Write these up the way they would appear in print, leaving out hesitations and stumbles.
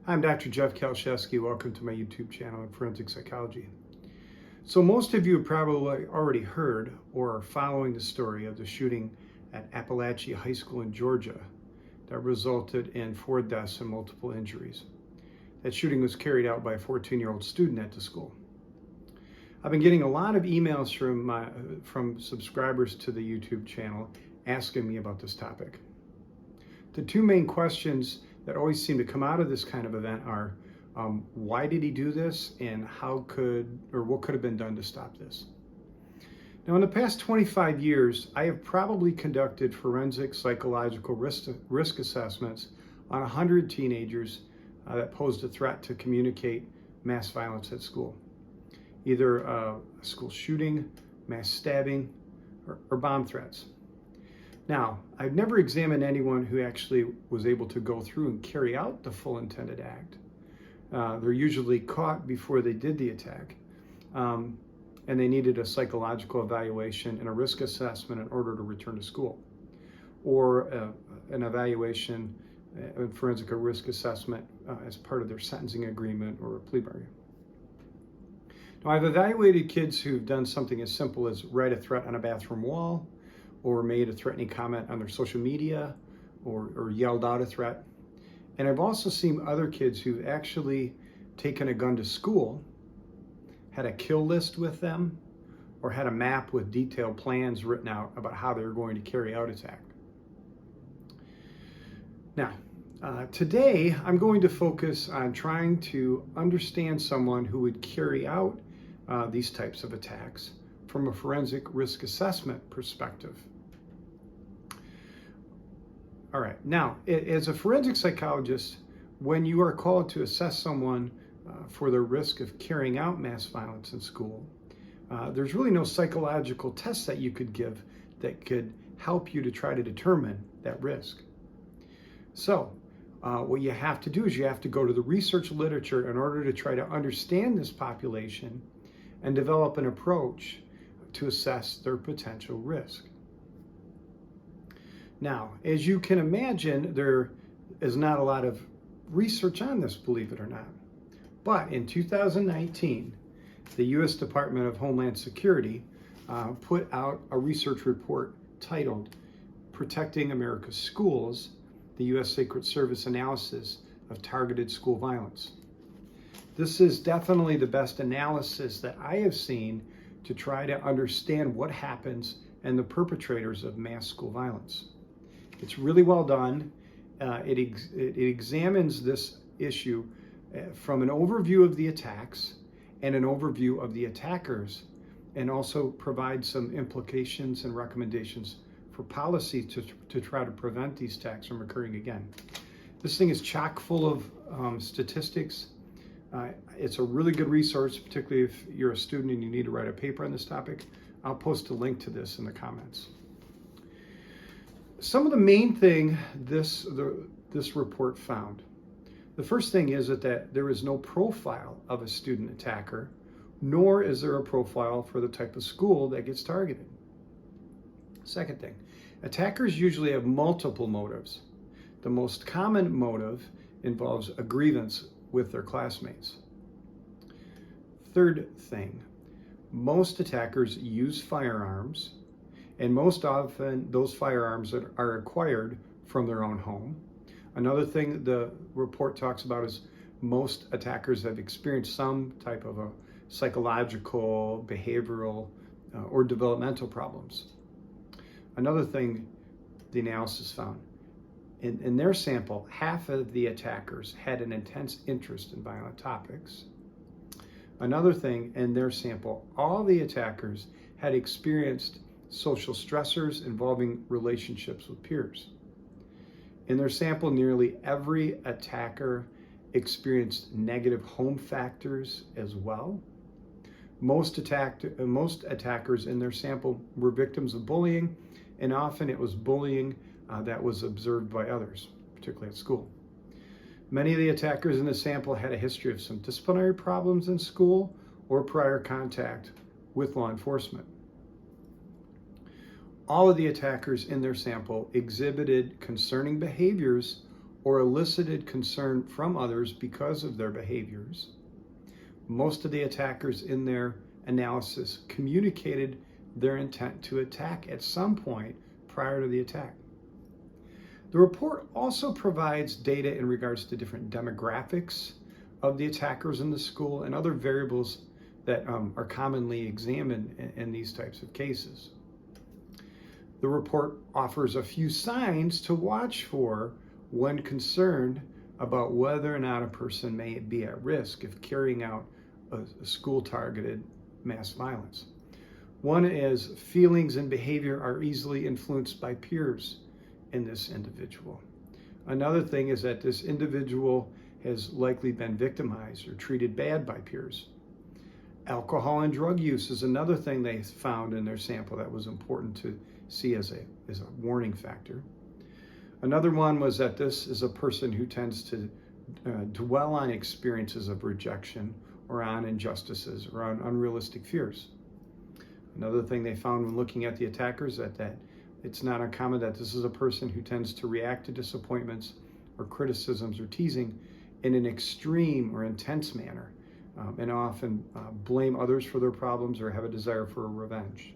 I'm Dr. Jeff Kieliszewski. Welcome to my YouTube channel on forensic psychology. So most of you have probably already heard or are following the story of the shooting at Appalachia High School in Georgia that resulted in 4 deaths and multiple injuries. That shooting was carried out by a 14-year-old student at the school. I've been getting a lot of emails from subscribers to the YouTube channel asking me about this topic. The two main questions that always seem to come out of this kind of event are why did he do this, and what could have been done to stop this? Now, in the past 25 years, I have probably conducted forensic psychological risk assessments on 100 teenagers that posed a threat to communicate mass violence at school. Either a school shooting, mass stabbing, or bomb threats. Now, I've never examined anyone who actually was able to go through and carry out the full intended act. They're usually caught before they did the attack, and they needed a psychological evaluation and a risk assessment in order to return to school, or an evaluation, a forensic risk assessment as part of their sentencing agreement or a plea bargain. Now, I've evaluated kids who've done something as simple as write a threat on a bathroom wall, or made a threatening comment on their social media, or yelled out a threat. And I've also seen other kids who've actually taken a gun to school, had a kill list with them, or had a map with detailed plans written out about how they were going to carry out its act. Now, today I'm going to focus on trying to understand someone who would carry out these types of attacks from a forensic risk assessment perspective. All right, now, as a forensic psychologist, when you are called to assess someone for their risk of carrying out mass violence in school, there's really no psychological test that you could give that could help you to try to determine that risk. So, what you have to do is you have to go to the research literature in order to try to understand this population and develop an approach to assess their potential risk. Now, as you can imagine, there is not a lot of research on this, believe it or not. But in 2019, the U.S. Department of Homeland Security put out a research report titled Protecting America's Schools, the U.S. Secret Service Analysis of Targeted School Violence. This is definitely the best analysis that I have seen to try to understand what happens and the perpetrators of mass school violence. It's really well done. It examines this issue from an overview of the attacks and an overview of the attackers, and also provides some implications and recommendations for policy to try to prevent these attacks from occurring again. This thing is chock full of statistics. It's a really good resource, particularly if you're a student and you need to write a paper on this topic. I'll post a link to this in the comments. Some of the main thing this report found. The first thing is that there is no profile of a student attacker, nor is there a profile for the type of school that gets targeted. Second thing, attackers usually have multiple motives. The most common motive involves a grievance with their classmates. Third thing, most attackers use firearms, and most often those firearms are acquired from their own home. Another thing the report talks about is most attackers have experienced some type of a psychological, behavioral, or developmental problems. Another thing the analysis found, in their sample, half of the attackers had an intense interest in violent topics. Another thing, in their sample, all the attackers had experienced social stressors involving relationships with peers. In their sample, nearly every attacker experienced negative home factors as well. Most attackers in their sample were victims of bullying, and often it was bullying that was observed by others, particularly at school. Many of the attackers in the sample had a history of some disciplinary problems in school or prior contact with law enforcement. All of the attackers in their sample exhibited concerning behaviors or elicited concern from others because of their behaviors. Most of the attackers in their analysis communicated their intent to attack at some point prior to the attack. The report also provides data in regards to different demographics of the attackers in the school and other variables that are commonly examined in these types of cases. The report offers a few signs to watch for when concerned about whether or not a person may be at risk of carrying out a school-targeted mass violence. One is feelings and behavior are easily influenced by peers in this individual. Another thing is that this individual has likely been victimized or treated bad by peers. Alcohol and drug use is another thing they found in their sample that was important to see as a warning factor. Another one was that this is a person who tends to dwell on experiences of rejection or on injustices or on unrealistic fears. Another thing they found when looking at the attackers that it's not uncommon that this is a person who tends to react to disappointments or criticisms or teasing in an extreme or intense manner, and often blame others for their problems or have a desire for revenge.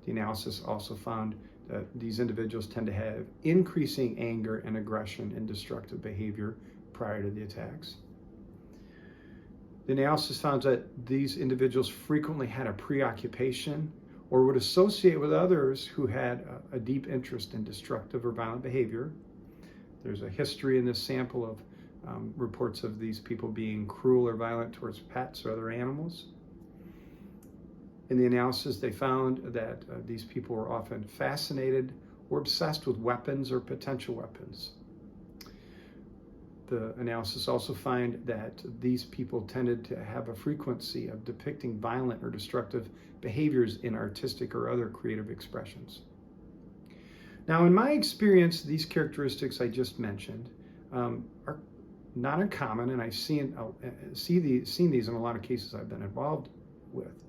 The analysis also found that these individuals tend to have increasing anger and aggression and destructive behavior prior to the attacks. The analysis found that these individuals frequently had a preoccupation or would associate with others who had a deep interest in destructive or violent behavior. There's a history in this sample of reports of these people being cruel or violent towards pets or other animals. In the analysis, they found that these people were often fascinated or obsessed with weapons or potential weapons. The analysis also found that these people tended to have a frequency of depicting violent or destructive behaviors in artistic or other creative expressions. Now, in my experience, these characteristics I just mentioned are not uncommon, and I've seen these in a lot of cases I've been involved with.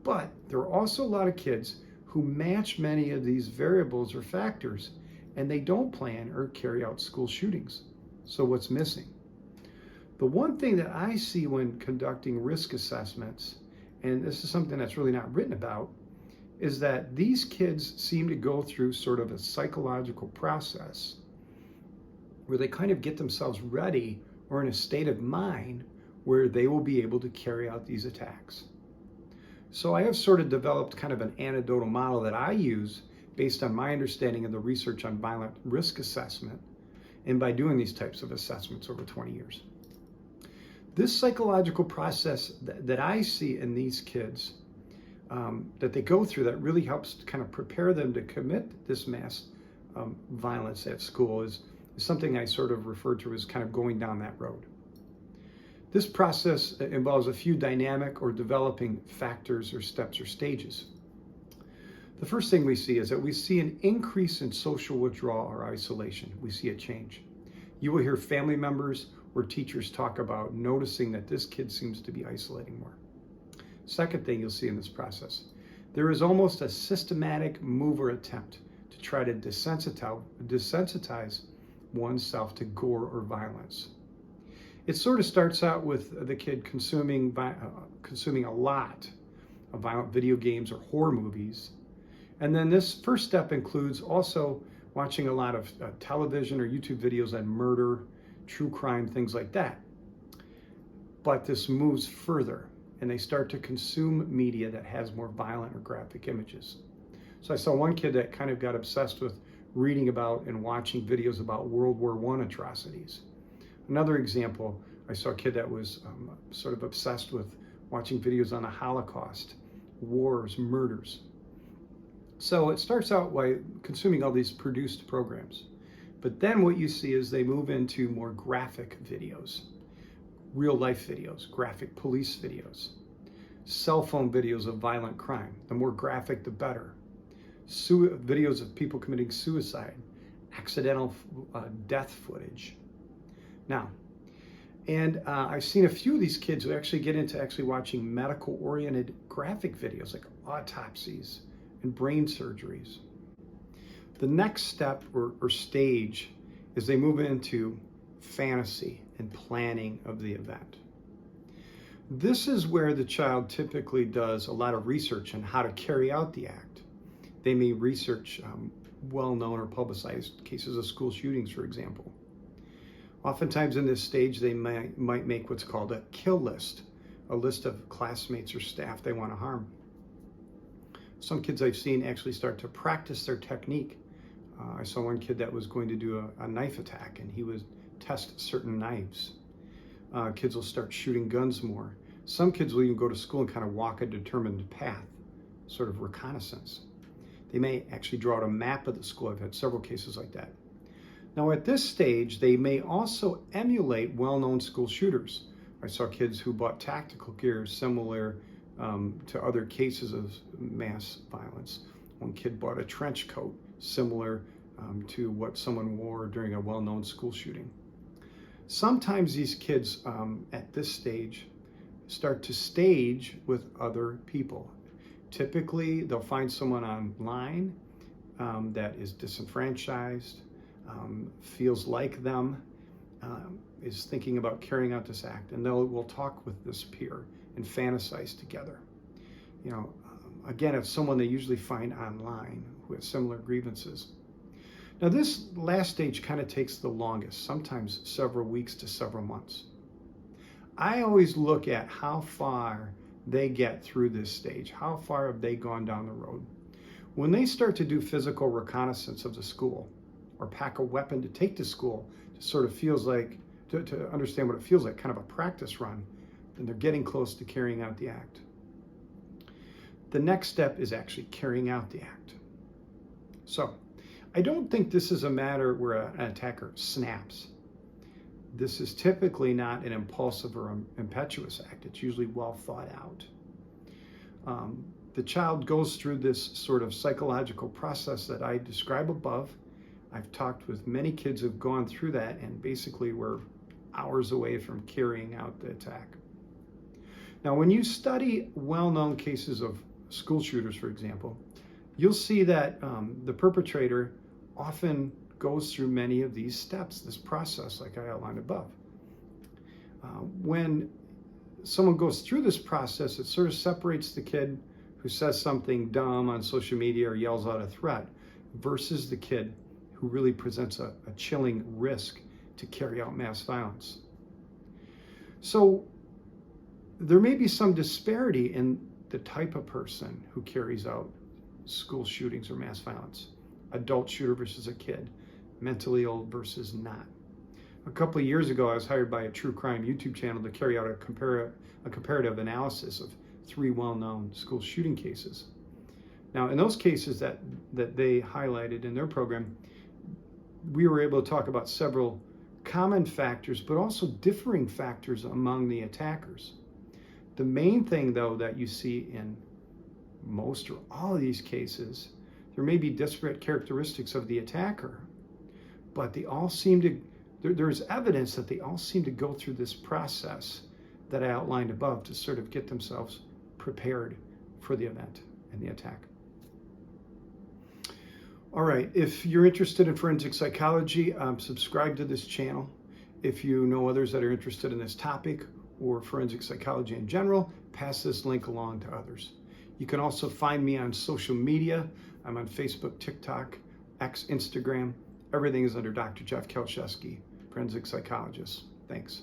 But there are also a lot of kids who match many of these variables or factors, and they don't plan or carry out school shootings. So what's missing? The one thing that I see when conducting risk assessments, and this is something that's really not written about, is that these kids seem to go through sort of a psychological process where they kind of get themselves ready or in a state of mind where they will be able to carry out these attacks. So I have sort of developed kind of an anecdotal model that I use based on my understanding of the research on violent risk assessment, and by doing these types of assessments over 20 years. This psychological process that I see in these kids that they go through that really helps to kind of prepare them to commit this mass violence at school is something I sort of refer to as kind of going down that road. This process involves a few dynamic or developing factors or steps or stages. The first thing we see is that we see an increase in social withdrawal or isolation. We see a change. You will hear family members or teachers talk about noticing that this kid seems to be isolating more. Second thing you'll see in this process, there is almost a systematic move or attempt to try to desensitize oneself to gore or violence. It sort of starts out with the kid consuming a lot of violent video games or horror movies. And then this first step includes also watching a lot of television or YouTube videos on murder, true crime, things like that. But this moves further, and they start to consume media that has more violent or graphic images. So I saw one kid that kind of got obsessed with reading about and watching videos about World War I atrocities. Another example, I saw a kid that was sort of obsessed with watching videos on the Holocaust, wars, murders. So it starts out by consuming all these produced programs. But then what you see is they move into more graphic videos, real life videos, graphic police videos, cell phone videos of violent crime. The more graphic, the better. Videos of people committing suicide, accidental death footage. Now, and I've seen a few of these kids who actually get into watching medical-oriented graphic videos like autopsies and brain surgeries. The next step or stage is they move into fantasy and planning of the event. This is where the child typically does a lot of research on how to carry out the act. They may research well-known or publicized cases of school shootings, for example. Oftentimes in this stage, they might make what's called a kill list, a list of classmates or staff they want to harm. Some kids I've seen actually start to practice their technique. I saw one kid that was going to do a knife attack, and he would test certain knives. Kids will start shooting guns more. Some kids will even go to school and kind of walk a determined path, sort of reconnaissance. They may actually draw out a map of the school. I've had several cases like that. Now at this stage, they may also emulate well-known school shooters. I saw kids who bought tactical gear similar to other cases of mass violence. One kid bought a trench coat similar to what someone wore during a well-known school shooting. Sometimes these kids at this stage start to stage with other people. Typically, they'll find someone online that is disenfranchised, feels like them, is thinking about carrying out this act, and we'll talk with this peer and fantasize together. Again, it's someone they usually find online who has similar grievances. Now, this last stage kind of takes the longest, sometimes several weeks to several months. I always look at how far they get through this stage. How far have they gone down the road? When they start to do physical reconnaissance of the school or pack a weapon to take to school, it sort of feels like, to understand what it feels like, kind of a practice run, then they're getting close to carrying out the act. The next step is actually carrying out the act. So, I don't think this is a matter where an attacker snaps. This is typically not an impulsive or impetuous act. It's usually well thought out. The child goes through this sort of psychological process that I describe above. I've talked with many kids who've gone through that and basically were hours away from carrying out the attack. Now, when you study well-known cases of school shooters, for example, you'll see that the perpetrator often goes through many of these steps, this process like I outlined above. When someone goes through this process, it sort of separates the kid who says something dumb on social media or yells out a threat versus the kid who really presents a chilling risk to carry out mass violence. So there may be some disparity in the type of person who carries out school shootings or mass violence. Adult shooter versus a kid, mentally ill versus not. A couple of years ago, I was hired by a true crime YouTube channel to carry out a comparative analysis of 3 well-known school shooting cases. Now, in those cases that they highlighted in their program, we were able to talk about several common factors, but also differing factors among the attackers. The main thing, though, that you see in most or all of these cases, there may be disparate characteristics of the attacker, but they all seem to, there's evidence that they all seem to go through this process that I outlined above to sort of get themselves prepared for the event and the attack. All right, if you're interested in forensic psychology, subscribe to this channel. If you know others that are interested in this topic or forensic psychology in general, pass this link along to others. You can also find me on social media. I'm on Facebook, TikTok, X, Instagram. Everything is under Dr. Jeff Kieliszewski, forensic psychologist. Thanks.